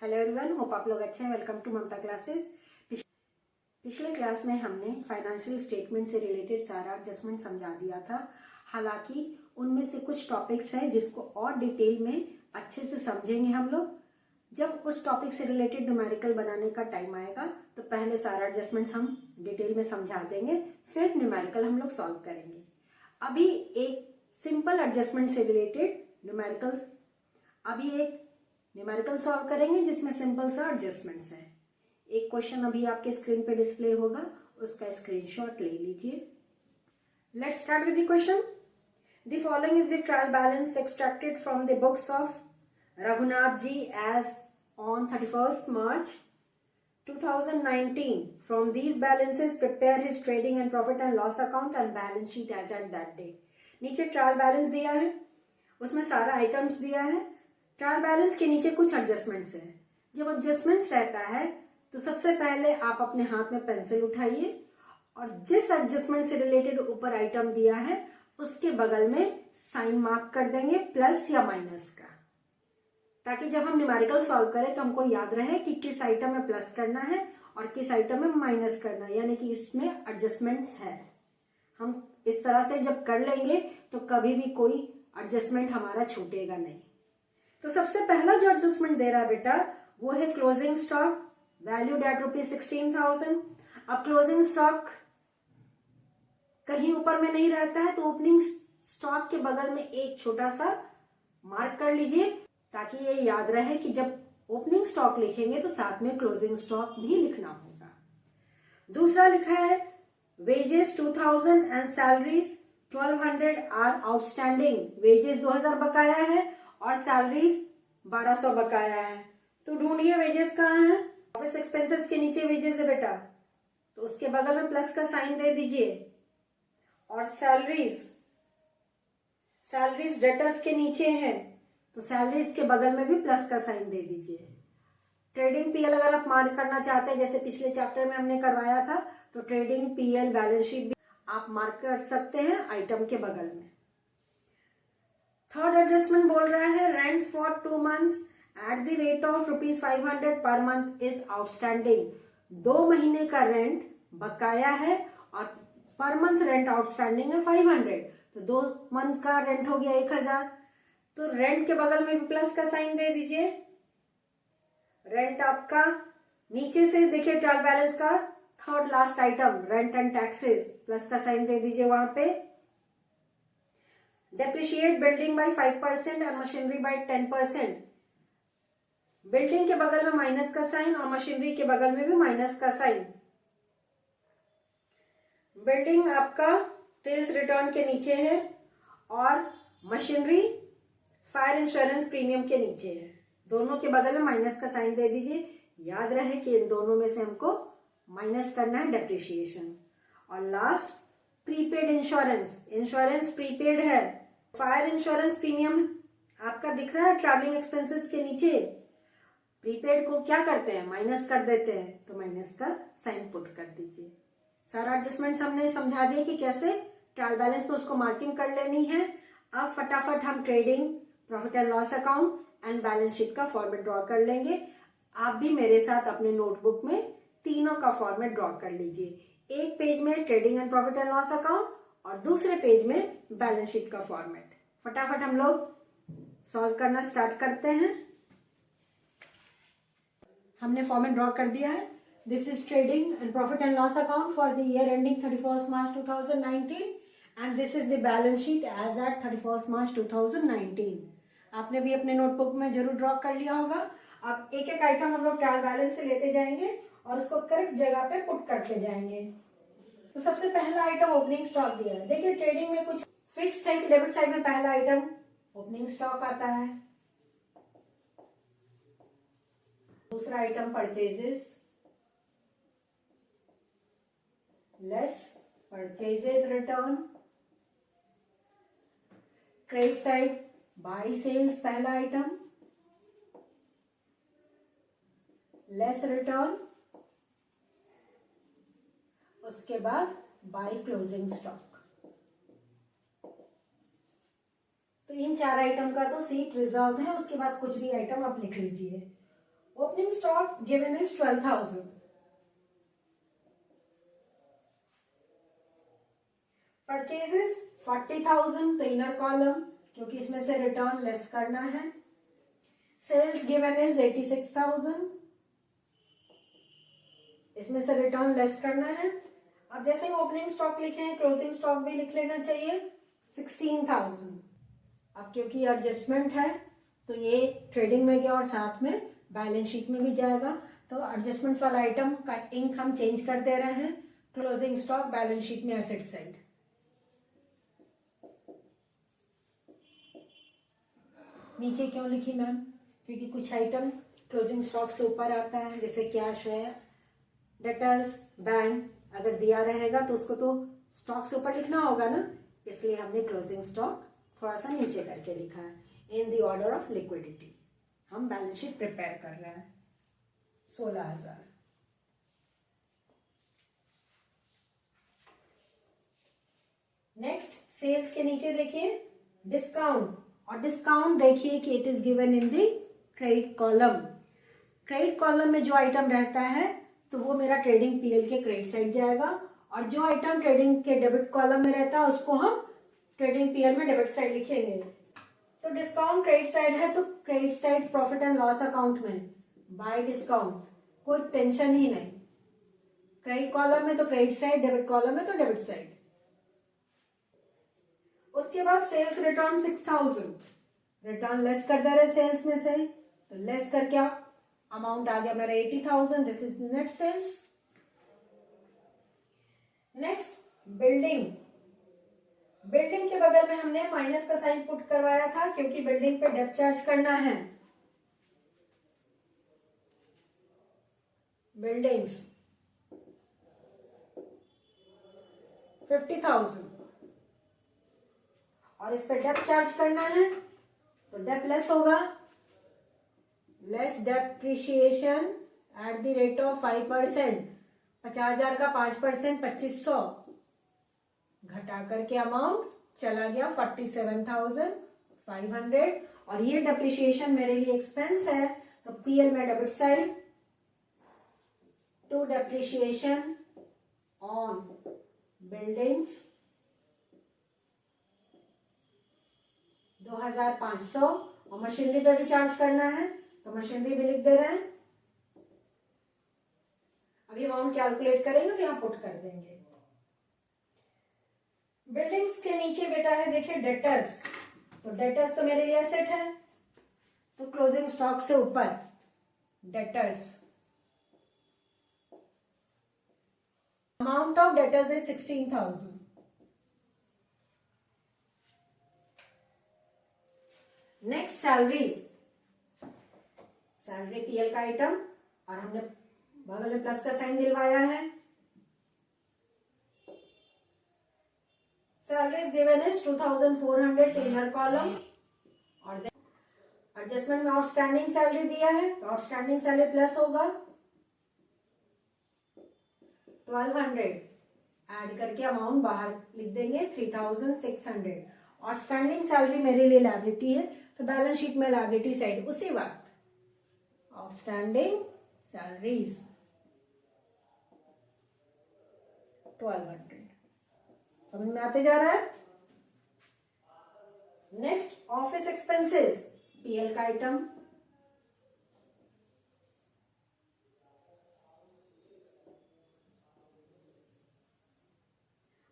Hello everyone, hope आप लोग अच्छे हैं। Welcome to Mamta classes. पिछले क्लास में हमने फाइनेंशियल स्टेटमेंट से रिलेटेड सारा एडजस्टमेंट समझा दिया था। हालांकि उनमें से कुछ टॉपिक्स हैं जिसको और डिटेल में अच्छे से समझेंगे हम लोग। जब उस टॉपिक से रिलेटेड न्यूमेरिकल बनाने का टाइम आएगा तो पहले सारा एडजस्टमेंट्स हम डिटेल में समझा देंगे, फिर न्यूमेरिकल हम लोग सॉल्व करेंगे। अभी एक सिंपल एडजस्टमेंट से रिलेटेड न्यूमेरिकल सॉल्व करेंगे जिसमें सिंपल सा एडजस्टमेंट्स है। एक क्वेश्चन अभी आपके स्क्रीन पे डिस्प्ले होगा, उसका स्क्रीनशॉट ले लीजिए। Let's start with the question. The following is the trial balance extracted from the books of Raghunath ji as on 31st March 2019. From these balances prepare his trading and profit and loss account and balance sheet as at that day. नीचे trial balance दिया है, उसमें सारा items दिया है। Trial balance के नीचे कुछ एडजस्टमेंट्स हैं। जब एडजस्टमेंट्स रहता है तो सबसे पहले आप अपने हाथ में पेंसिल उठाइए और जिस एडजस्टमेंट से रिलेटेड ऊपर आइटम दिया है उसके बगल में साइन मार्क कर देंगे, प्लस या माइनस का, ताकि जब हम न्यूमेरिकल सॉल्व करें तो हमको याद रहे कि किस आइटम में प्लस करना है और किस आइटम में माइनस करना है, यानी कि इसमें एडजस्टमेंट्स है। हम इस तरह से जब कर लेंगे तो कभी भी कोई एडजस्टमेंट हमारा छूटेगा नहीं। तो सबसे पहला जो एडजस्टमेंट दे रहा है बेटा वो है क्लोजिंग स्टॉक वैल्यूड एट ₹16,000। अब क्लोजिंग स्टॉक कहीं ऊपर में नहीं रहता है तो ओपनिंग स्टॉक के बगल में एक छोटा सा मार्क कर लीजिए, ताकि ये याद रहे कि जब ओपनिंग स्टॉक लिखेंगे तो साथ में क्लोजिंग स्टॉक भी लिखना होगा। दूसरा लिखा है wages 2000 and salaries 1200 are outstanding. Wages 2000 बकाया है और सैलरीज 1200 बकाया है। तो ढूंढिए वेजेस कहाँ है। ऑफिस एक्सपेंसेस के नीचे वेजेस है बेटा, तो उसके बगल में प्लस का साइन दे दीजिए। और सैलरीज डेटर्स के नीचे है तो सैलरीज के बगल में भी प्लस का साइन दे दीजिए। ट्रेडिंग पीएल अगर आप मार्क करना चाहते हैं, जैसे पिछले चैप्टर में हमने करवाया था, तो ट्रेडिंग पीएल बैलेंस शीट भी आप मार्क कर सकते हैं आइटम के बगल में। थर्ड एडजस्टमेंट बोल रहा है rent for 2 months eight the rate of ₹500 per month is outstanding. 2 महीने का रेंट बकाया है और पर मंथ रेंट आउटस्टैंडिंग है 500, तो 2 मंथ का रेंट हो गया 1000। तो रेंट के बगल में भी प्लस का साइन दे दीजिए। रेंट आपका नीचे से देखिए ट्रायल बैलेंस का third last item rent and taxes, plus का साइन दे दीजिए वहां पे। डेप्रिशिएट बिल्डिंग बाय 5% और मशीनरी बाय 10%। बिल्डिंग के बगल में माइनस का साइन और मशीनरी के बगल में भी माइनस का साइन। बिल्डिंग आपका सेल्स रिटर्न के नीचे है और मशीनरी फायर इंश्योरेंस प्रीमियम के नीचे है। दोनों के बगल में माइनस का साइन दे दीजिए। याद रहे कि इन दोनों में से हमको माइनस करना है डेप्रिशिएशन। और लास्ट प्रीपेड इंश्योरेंस प्रीपेड है। फायर इंश्योरेंस प्रीमियम आपका दिख रहा है ट्रैवलिंग एक्सपेंसेस के नीचे। प्रीपेड को क्या करते हैं, माइनस कर देते हैं, तो माइनस का साइन पुट कर दीजिए। सारा एडजस्टमेंट हमने समझा दिया कि कैसे ट्रायल बैलेंस पे उसको मार्किंग कर लेनी है। अब फटाफट हम trading, profit and loss account and balance sheet का फॉर्मेट ड्रॉ कर लेंगे। आप भी मेरे साथ अपने नोटबुक में तीनों का फॉर्मेट ड्रॉ कर लीजिए। एक पेज में trading and profit and loss account और दूसरे पेज में बैलेंस शीट का फॉर्मेट। फटाफट हम लोग सॉल्व करना स्टार्ट करते हैं। हमने फॉर्मेट ड्रॉ कर दिया है। This is trading and profit and loss account for the year ending 31st March 2019 and this is the balance sheet as at 31st March 2019। आपने भी अपने नोटबुक में जरूर ड्रॉ कर लिया होगा। अब एक एक आइटम हम लोग ट्रायल बैलेंस से लेते जाएंगे और उसको करेक्ट जगह पे पुट करते जाएंगे। तो सबसे पहला आइटम ओपनिंग स्टॉक दिया है। देखिए ट्रेडिंग में कुछ फिक्स्ड है कि डेबिट साइड में पहला आइटम ओपनिंग स्टॉक आता है। दूसरा item purchases, less purchases return. Credit side by sales पहला आइटम, लेस रिटर्न, उसके बाद बाय क्लोजिंग स्टॉक। तो इन 4 आइटम का तो सीट रिजर्व है, उसके बाद कुछ भी आइटम आप लिख लीजिए। Opening stock given is 12,000. Purchases 40,000, तो इनर कॉलम, क्योंकि इसमें से रिटर्न लेस करना है. सेल्स गिवन इज 86,000, इसमें से रिटर्न लेस करना है. अब जैसे ओपनिंग स्टॉक लिखे हैं, क्लोजिंग स्टॉक भी लिख लेना चाहिए 16,000. अब क्योंकि एडजस्टमेंट है तो ये ट्रेडिंग में गया और साथ में बैलेंस शीट में भी जाएगा, तो एडजस्टमेंट्स वाला आइटम का इंक हम चेंज कर दे रहे हैं. क्लोजिंग स्टॉक बैलेंस शीट में एसेट साइड. नीचे क्यों लिखी मैम? क्योंकि कुछ आइटम क्लोजिंग स्टॉक से ऊपर आता है, जैसे कैश है, डेटर्स, बैंक. अगर दिया रहेगा तो उसको तो स्टॉक से ऊपर लिखना होगा ना, इसलिए हमने क्लोजिंग स्टॉक थोड़ा सा नीचे करके लिखा है. In the order of liquidity हम बैलेंस शीट प्रिपेयर कर रहे हैं. 16,000. नेक्स्ट सेल्स के नीचे देखिए डिस्काउंट, और डिस्काउंट देखिए कि it is given in the credit column. Credit column में जो आइटम रहता है तो वो मेरा ट्रेडिंग पीएल के क्रेडिट साइड जाएगा, और जो आइटम ट्रेडिंग के डेबिट कॉलम में रहता है उसको हम ट्रेडिंग पीएल में डेबिट साइड लिखेंगे. तो डिस्काउंट क्रेडिट साइड है तो credit side profit and loss account में बाय डिस्काउंट, कोई टेंशन ही नहीं. क्रेडिट कॉलम में तो क्रेडिट साइड, डेबिट कॉलम में तो डेबिट साइड. उसके बाद सेल्स रिटर्न 6,000, रिटर्न लेस कर दे रहे सेल्स में से, तो लेस करके अमाउंट आ गया मेरा 80,000. This is net sales. Next building. Building के बगल में हमने माइनस का साइन पुट करवाया था क्योंकि बिल्डिंग पे डेप्थ चार्ज करना है. बिल्डिंग्स 50,000, और इस पे डेप्थ चार्ज करना है तो डेप्थ लेस होगा. Less depreciation eight the rate of 5%. 50,000 का 5% 2,500 घटा करके अमाउंट चला गया 47,500. और ये डेप्रिशिएशन मेरे लिए एक्सपेंस है, तो पीएल में debit side to depreciation on buildings 2,500. और मशीनरी पे भी चार्ज करना है तो मशीनरी भी लिख दे रहे हैं. अभी अमाउंट कैलकुलेट करेंगे तो यहाँ पुट कर देंगे. बिल्डिंग्स के नीचे बेटा है देखिए डेटर्स, तो डेटर्स तो मेरे लिए एसेट है, तो क्लोजिंग स्टॉक से ऊपर debtors. Amount of debtors is 16,000. Next salaries. Salary PL का आइटम, और हमने बगल में प्लस का साइन दिलवाया है. Salaries given is 2,400 inner column, और एडजस्टमेंट में आउटस्टैंडिंग सैलरी दिया है तो आउटस्टैंडिंग सैलरी प्लस होगा 1,200. ऐड करके अमाउंट बाहर लिख देंगे 3,600. आउटस्टैंडिंग सैलरी मेरे लिए लायबिलिटी है तो बैलेंस शीट में लायबिलिटी साइड उसी वक्त आउटस्टैंडिंग सैलरीज 1,200. समझ में आते जा रहा है. नेक्स्ट ऑफिस एक्सपेंसेस, पीएल का item.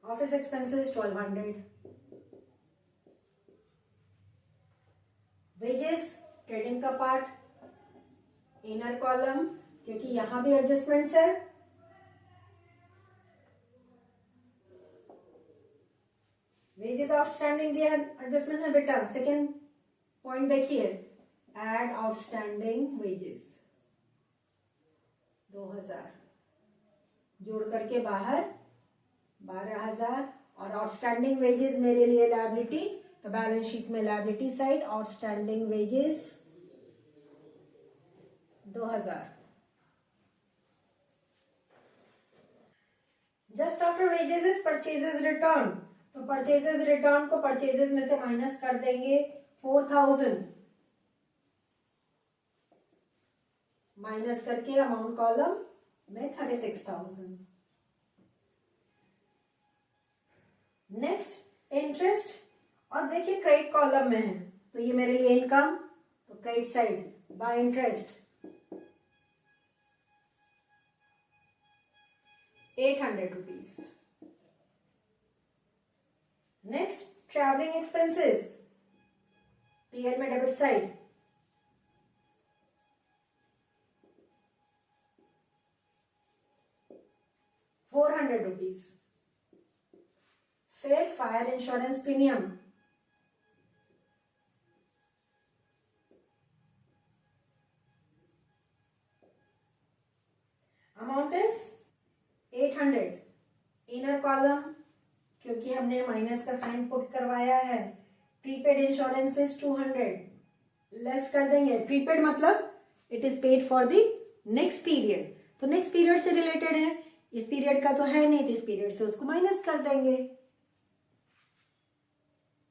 Office expenses 1,200. Wages trading का पार्ट इनर कॉलम, क्योंकि यहां भी एडजस्टमेंट्स है. वेजेस आउटस्टैंडिंग दिया है, एडजस्टमेंट है बेटा. सेकेंड पॉइंट देखिए, एड आउटस्टैंडिंग वेजेस 2,000 जोड़ करके बाहर 12,000. और आउटस्टैंडिंग वेजेस मेरे लिए लायबिलिटी, तो बैलेंस शीट में liability side outstanding wages 2,000. Just after wages is purchases return, तो परचेजेस रिटर्न को परचेजेस में से माइनस कर देंगे. 4,000 माइनस करके अमाउंट कॉलम में 36,000। नेक्स्ट इंटरेस्ट, और देखिए क्रेडिट कॉलम में है तो ये मेरे लिए इनकम, तो credit side bye interest 800 rupees. Next travelling expenses, PL में डेबिट साइड 400 रुपीज। फिर fire insurance premium amount is 800। Inner column क्योंकि हमने माइनस का साइन पुट करवाया है, प्रीपेड इंश्योरेंस इज 200, लेस कर देंगे। प्रीपेड मतलब it is paid for the next period, तो नेक्स्ट पीरियड से रिलेटेड है, इस पीरियड का तो है नहीं, तो इस पीरियड से उसको माइनस कर देंगे।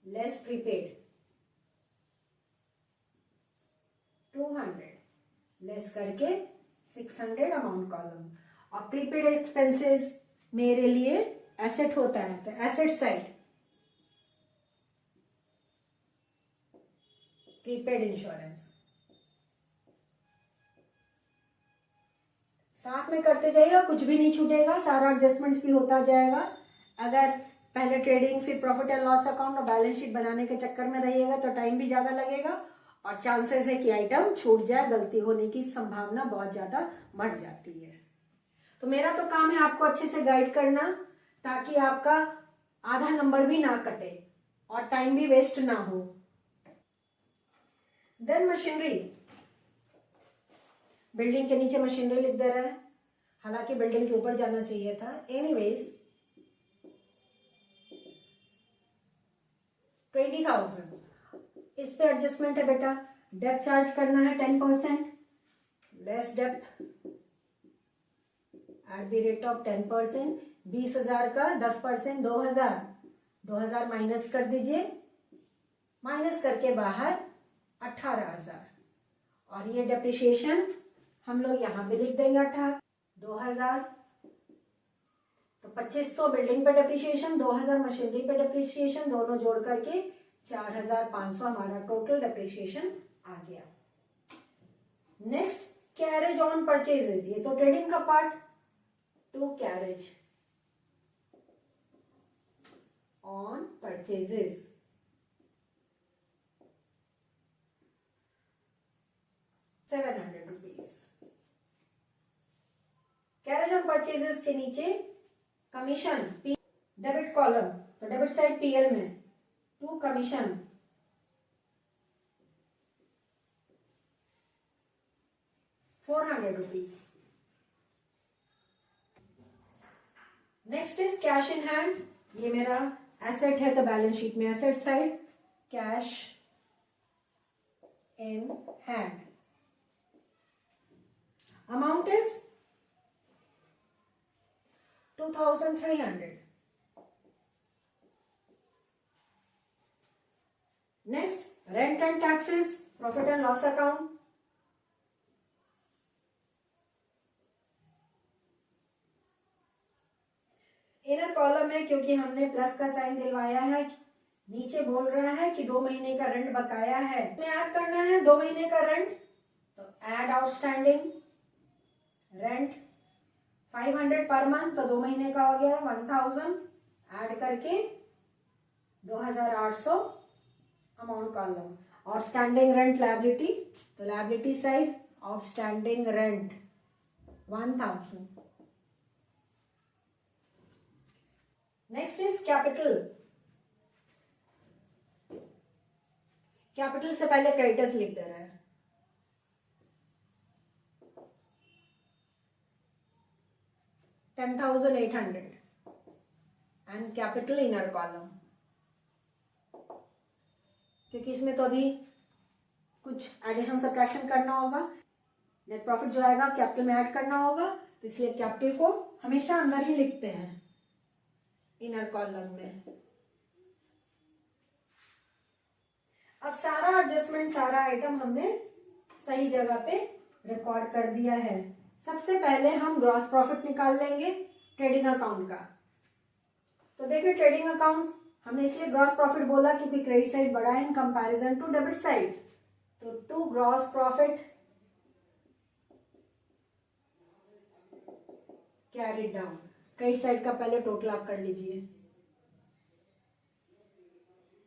लेस प्रीपेड 200, लेस करके 600 अमाउंट कॉलम। और प्रीपेड एक्सपेंसेस मेरे लिए एसेट होता है, तो एसेट साइड प्रीपेड इंश्योरेंस। साथ में करते जाइएगा, कुछ भी नहीं छूटेगा, सारा एडजस्टमेंट्स भी होता जाएगा। अगर पहले ट्रेडिंग फिर प्रॉफिट एंड लॉस अकाउंट और बैलेंस शीट बनाने के चक्कर में रहिएगा तो टाइम भी ज्यादा लगेगा और चांसेस है कि आइटम छूट जाए, गलती होने की संभावना बहुत ज्यादा बढ़ जाती है। तो मेरा तो काम है आपको अच्छे से गाइड करना ताकि आपका आधा नंबर भी ना कटे और टाइम भी वेस्ट ना हो। देन मशीनरी, बिल्डिंग के नीचे मशीनरी लिख दे रहा है, हालांकि बिल्डिंग के ऊपर जाना चाहिए था। एनीवेज 20,000, इस पे एडजस्टमेंट है बेटा। डेप चार्ज करना है 10%, less dep at the rate of 10%। 20,000 का 10% 2,000, 2,000 माइनस कर दीजिए, माइनस करके बाहर 18,000। और ये डेप्रिसिएशन हम लोग यहां भी लिख देंगे 2,000, तो 2,500 बिल्डिंग पे डेप्रिसिएशन, 2,000 मशीनरी पे डेप्रिसिएशन, दोनों जोड़ करके 4,500 हमारा टोटल डेप्रिसिएशन आ गया। नेक्स्ट कैरेज ऑन परचेजेज, ये तो ट्रेडिंग का part. To carriage on purchases 700 rupees. Carriage on purchases के नीचे कमीशन डेबिट कॉलम, तो डेबिट साइड पीएल में to commission 400 rupees. Next is cash in hand, ये मेरा एसेट है तो बैलेंस शीट में asset side cash in hand. Amount is 2,300। Next rent and taxes, profit and loss account. Inner column है क्योंकि हमने plus का साइन दिलवाया है, नीचे बोल रहा है कि 2 महीने का रेंट बकाया है, इसमें ऐड करना है 2 महीने का रेंट, तो add outstanding rent 500 per month, तो 2 महीने का हो गया 1,000, ऐड करके 2,800 amount column. Outstanding rent liability, तो liability side outstanding rent 1,000। Next is capital, capital से पहले क्रेडिटर्स लिख दे रहा है, $10,800 एंड कैपिटल इनर कॉलम, क्योंकि इसमें तो अभी कुछ एडिशन सब्ट्रैक्शन करना होगा, नेट प्रॉफिट जो आएगा कैपिटल में ऐड करना होगा, तो इसलिए कैपिटल को हमेशा अंदर ही लिखते हैं इनर कॉलम में। अब सारा एडजस्टमेंट, सारा आइटम हमने सही जगह पे रिकॉर्ड कर दिया है। सबसे पहले हम ग्रॉस प्रॉफिट निकाल लेंगे ट्रेडिंग अकाउंट का। तो देखिए ट्रेडिंग अकाउंट हमने इसलिए ग्रॉस प्रॉफिट बोला क्योंकि क्रेडिट साइड बड़ा है in comparison to debit side. तो to gross profit carried down. Credit side का पहले टोटल आप कर लीजिए।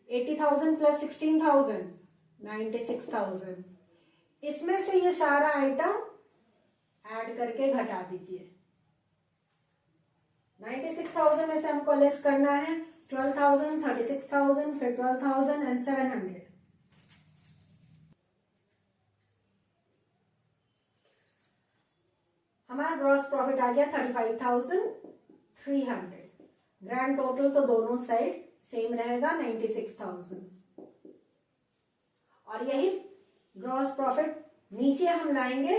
80,000 प्लस 16,000 96,000। इसमें से ये सारा आइटम ऐड करके घटा दीजिए। 96,000 में से हमको लेस करना है 12,000, 36,000, फिर 12,000 एंड 700। हमारा ग्रॉस प्रॉफिट आ गया 35,300। ग्रैंड टोटल तो दोनों साइड सेम रहेगा 96,000। और यही ग्रॉस प्रॉफिट नीचे हम लाएंगे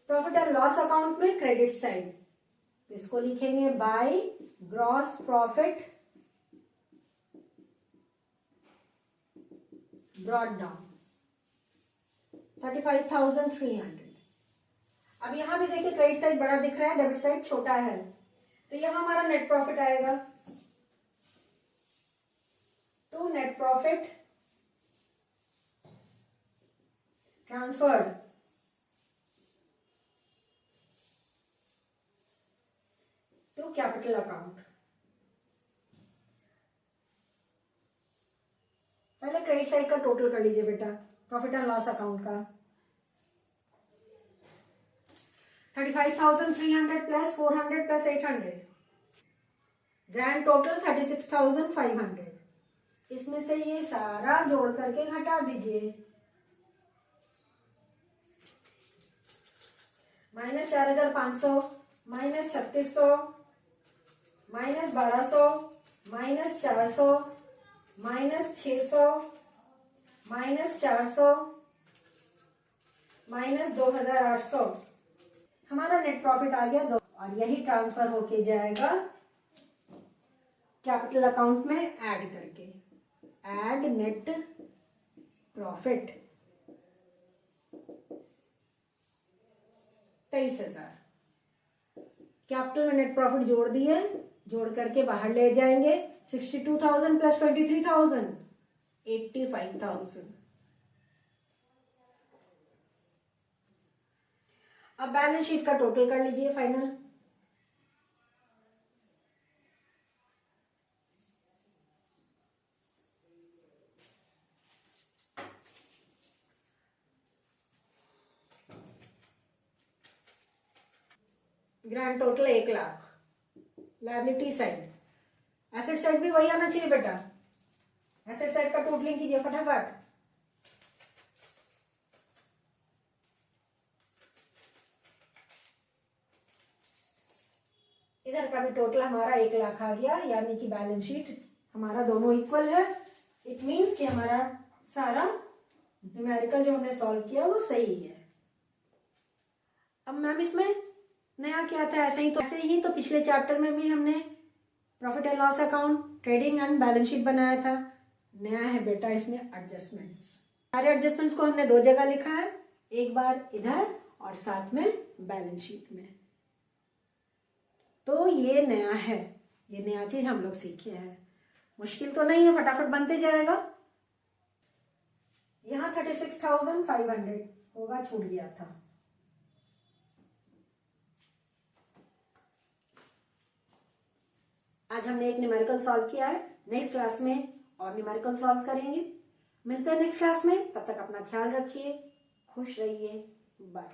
प्रॉफिट एंड लॉस अकाउंट में क्रेडिट साइड। इसको लिखेंगे by gross profit brought down 35,300। अब यहां भी देखिए क्रेडिट साइड बड़ा दिख रहा है, डेबिट साइड छोटा है, तो यहां हमारा नेट प्रॉफिट आएगा to net profit transferred to capital account. पहले क्रेडिट साइड का टोटल कर लीजिए बेटा, प्रॉफिट एंड लॉस अकाउंट का। 35,300 प्लस 400 प्लस 800, ग्रैंड टोटल 36,500। इसमें से ये सारा जोड़ करके घटा दीजिए। Minus 4,500, minus 3,600, minus 1,200, minus 400, minus 600, minus 400, minus 2,800। हमारा नेट प्रॉफिट आ गया 2, और यही ट्रांसफर होके जाएगा कैपिटल अकाउंट में ऐड करके। Add net profit 23,000। कैपिटल में नेट प्रॉफिट जोड़ दिए, जोड़ करके बाहर ले जाएंगे 62,000 प्लस 23,000 85,000। अब बैलेंस शीट का टोटल कर लीजिए final. Grand total 1,00,000। Liability side, asset side भी वही आना चाहिए बेटा। एसेट साइड का टोटलिंग कीजिए फटाफट। इधर का भी टोटल हमारा 1,00,000 आ गया, यानी कि बैलेंस शीट हमारा दोनों इक्वल है। इट मीन्स कि हमारा सारा न्यूमेरिकल जो हमने सॉल्व किया वो सही है। अब मैम इसमें नया क्या था? ऐसे ही तो पिछले चैप्टर में भी हमने profit and loss account, trading and balance sheet बनाया था। नया है बेटा इसमें एडजस्टमेंट्स। सारे एडजस्टमेंट्स को हमने 2 जगह लिखा है, एक बार इधर और साथ में बैलेंस शीट में। तो ये नया है, ये नया चीज हम लोग सीखे हैं। मुश्किल तो नहीं है, फटाफट बनते जाएगा। यहाँ 36,500 होगा, छूट गया था। आज हमने एक न्यूमेरिकल सॉल्व किया है, नेक्स्ट क्लास में और न्यूमेरिकल सॉल्व करेंगे। मिलते हैं नेक्स्ट क्लास में, तब तक अपना ख्याल रखिए, खुश रहिए, बाय।